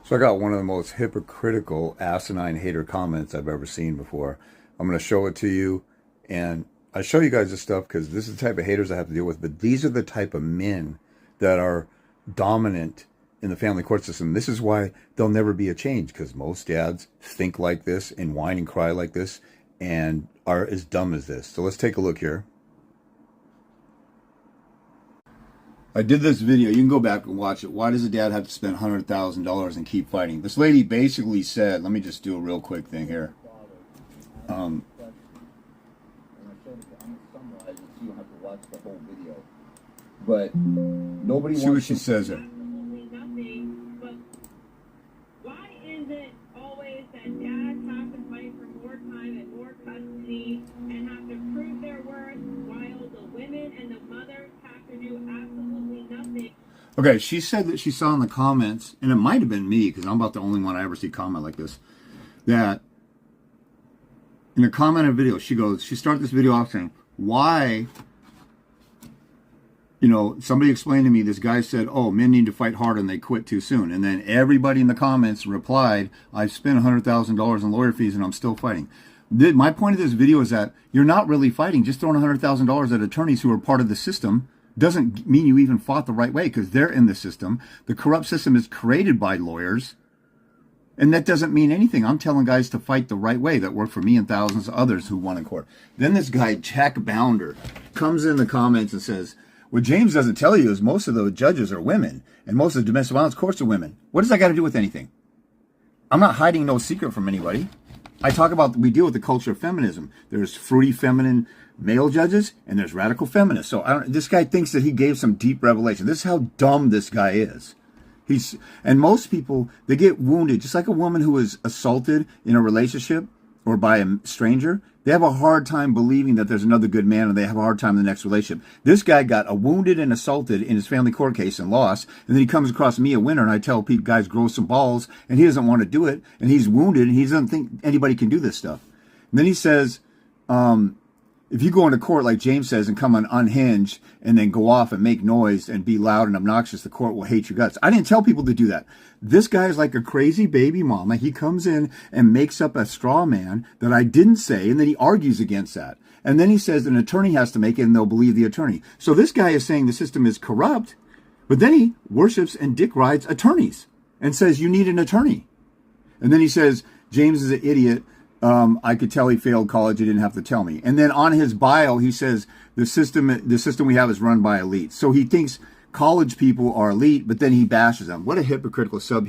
So I got one of the most hypocritical, asinine hater comments I've ever seen before. I'm going to show it to you. And I show you guys this stuff because this is the type of haters I have to deal with. But these are the type of men that are dominant in the family court system. This is why there'll never be a change, because most dads think like this and whine and cry like this and are as dumb as this. So let's take a look here. I did this video. You can go back and watch it. Why does a dad have to spend $100,000 and keep fighting? This lady basically said, let me just do a real quick thing here. But nobody see what she says here. Why is it always that dads have to fight for more time and more custody and have to prove their worth while the women and the mothers have to do absolutely nothing? Okay, she said that she saw in the comments, and it might have been me, because I'm about the only one I ever see comment like this, that in a comment of video, she started this video off saying, why, somebody explained to me, this guy said, oh, men need to fight harder and they quit too soon. And then everybody in the comments replied, I've spent $100,000 in lawyer fees and I'm still fighting. My point of this video is that you're not really fighting. Just throwing $100,000 at attorneys who are part of the system doesn't mean you even fought the right way, because they're in the system. The corrupt system is created by lawyers, and that doesn't mean anything. I'm telling guys to fight the right way that worked for me and thousands of others who won in court. Then this guy, Jack Bounder, comes in the comments and says, what James doesn't tell you is most of the judges are women, and most of the domestic violence courts are women. What does that got to do with anything? I'm not hiding no secret from anybody. I talk about, we deal with the culture of feminism. There's fruity feminine male judges, and there's radical feminists. So this guy thinks that he gave some deep revelation. This is how dumb this guy is. And most people, they get wounded, just like a woman who is assaulted in a relationship or by a stranger. They have a hard time believing that there's another good man, and they have a hard time in the next relationship. This guy got wounded and assaulted in his family court case and lost, and then he comes across me, a winner, and I tell people, guys, grow some balls, and he doesn't want to do it, and he's wounded, and he doesn't think anybody can do this stuff. And then he says, if you go into court, like James says, and come unhinged and then go off and make noise and be loud and obnoxious, the court will hate your guts. I didn't tell people to do that. This guy is like a crazy baby mama. He comes in and makes up a straw man that I didn't say, and then he argues against that. And then he says an attorney has to make it, and they'll believe the attorney. So this guy is saying the system is corrupt, but then he worships and dick rides attorneys and says you need an attorney. And then he says James is an idiot. I could tell he failed college. He didn't have to tell me. And then on his bio, he says the system we have is run by elites. So he thinks college people are elite, but then he bashes them. What a hypocritical sub.